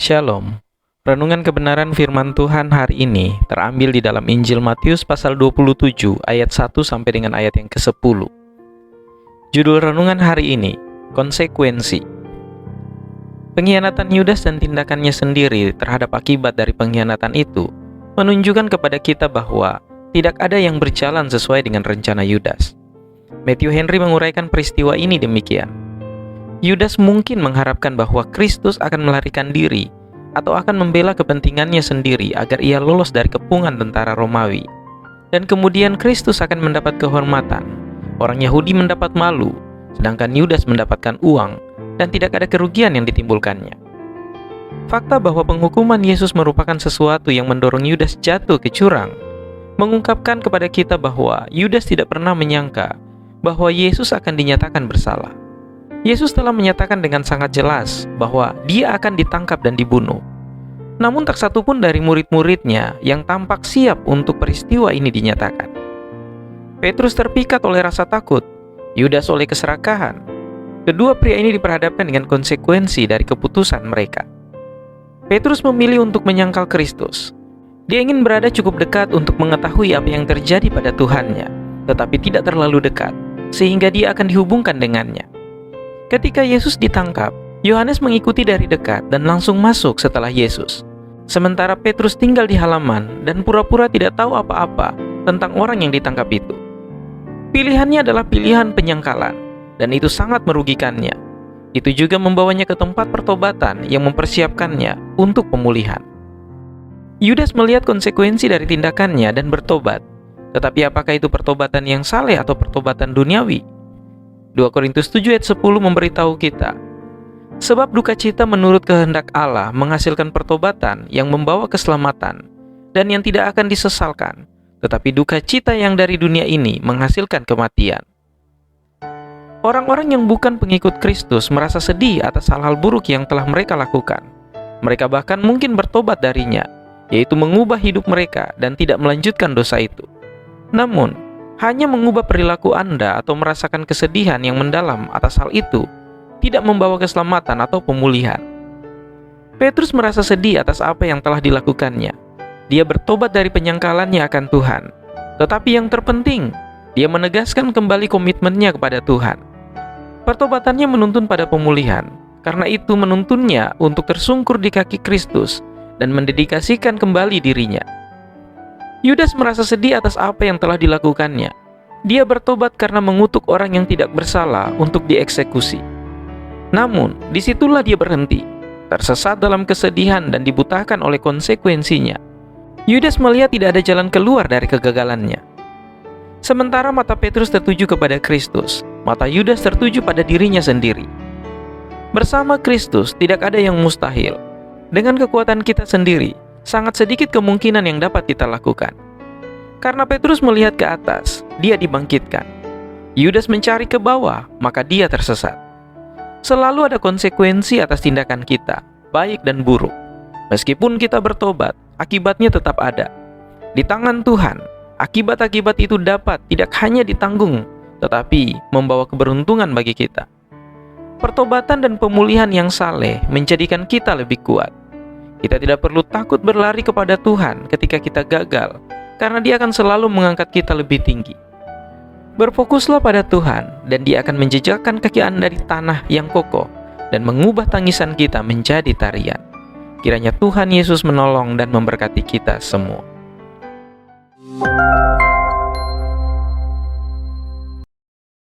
Shalom. Renungan kebenaran firman Tuhan hari ini terambil di dalam Injil Matius pasal 27 ayat 1 sampai dengan ayat yang ke-10. Judul renungan hari ini, konsekuensi. Pengkhianatan Yudas dan tindakannya sendiri terhadap akibat dari pengkhianatan itu menunjukkan kepada kita bahwa tidak ada yang berjalan sesuai dengan rencana Yudas. Matthew Henry menguraikan peristiwa ini demikian. Yudas mungkin mengharapkan bahwa Kristus akan melarikan diri atau akan membela kepentingannya sendiri agar ia lolos dari kepungan tentara Romawi. Dan kemudian Kristus akan mendapat kehormatan. Orang Yahudi mendapat malu, sedangkan Yudas mendapatkan uang dan tidak ada kerugian yang ditimbulkannya. Fakta bahwa penghukuman Yesus merupakan sesuatu yang mendorong Yudas jatuh ke jurang mengungkapkan kepada kita bahwa Yudas tidak pernah menyangka bahwa Yesus akan dinyatakan bersalah. Yesus telah menyatakan dengan sangat jelas bahwa dia akan ditangkap dan dibunuh. Namun tak satu pun dari murid-muridnya yang tampak siap untuk peristiwa ini dinyatakan. Petrus terpikat oleh rasa takut, Yudas oleh keserakahan. Kedua pria ini diperhadapkan dengan konsekuensi dari keputusan mereka. Petrus memilih untuk menyangkal Kristus. Dia ingin berada cukup dekat untuk mengetahui apa yang terjadi pada Tuhannya, tetapi tidak terlalu dekat, sehingga dia akan dihubungkan dengannya. Ketika Yesus ditangkap, Yohanes mengikuti dari dekat dan langsung masuk setelah Yesus. Sementara Petrus tinggal di halaman dan pura-pura tidak tahu apa-apa tentang orang yang ditangkap itu. Pilihannya adalah pilihan penyangkalan, dan itu sangat merugikannya. Itu juga membawanya ke tempat pertobatan yang mempersiapkannya untuk pemulihan. Yudas melihat konsekuensi dari tindakannya dan bertobat. Tetapi apakah itu pertobatan yang saleh atau pertobatan duniawi? 2 Korintus 7 ayat 10 memberitahu kita, sebab duka cita menurut kehendak Allah menghasilkan pertobatan yang membawa keselamatan dan yang tidak akan disesalkan, tetapi duka cita yang dari dunia ini menghasilkan kematian. Orang-orang yang bukan pengikut Kristus merasa sedih atas hal-hal buruk yang telah mereka lakukan. Mereka bahkan mungkin bertobat darinya, yaitu mengubah hidup mereka dan tidak melanjutkan dosa itu. Namun, hanya mengubah perilaku Anda atau merasakan kesedihan yang mendalam atas hal itu tidak membawa keselamatan atau pemulihan. Petrus merasa sedih atas apa yang telah dilakukannya. Dia bertobat dari penyangkalannya akan Tuhan. Tetapi yang terpenting, dia menegaskan kembali komitmennya kepada Tuhan. Pertobatannya menuntun pada pemulihan, karena itu menuntunnya untuk tersungkur di kaki Kristus dan mendedikasikan kembali dirinya. Yudas merasa sedih atas apa yang telah dilakukannya. Dia bertobat karena mengutuk orang yang tidak bersalah untuk dieksekusi. Namun, disitulah dia berhenti, tersesat dalam kesedihan dan dibutakan oleh konsekuensinya. Yudas melihat tidak ada jalan keluar dari kegagalannya. Sementara mata Petrus tertuju kepada Kristus, mata Yudas tertuju pada dirinya sendiri. Bersama Kristus tidak ada yang mustahil. Dengan kekuatan kita sendiri, sangat sedikit kemungkinan yang dapat kita lakukan. Karena Petrus melihat ke atas, dia dibangkitkan. Yudas mencari ke bawah, maka dia tersesat. Selalu ada konsekuensi atas tindakan kita, baik dan buruk. Meskipun kita bertobat, akibatnya tetap ada. Di tangan Tuhan, akibat-akibat itu dapat tidak hanya ditanggung, tetapi membawa keberuntungan bagi kita. Pertobatan dan pemulihan yang saleh menjadikan kita lebih kuat. Kita tidak perlu takut berlari kepada Tuhan ketika kita gagal, karena Dia akan selalu mengangkat kita lebih tinggi. Berfokuslah pada Tuhan, dan Dia akan menjejakkan kaki Anda di tanah yang kokoh, dan mengubah tangisan kita menjadi tarian. Kiranya Tuhan Yesus menolong dan memberkati kita semua.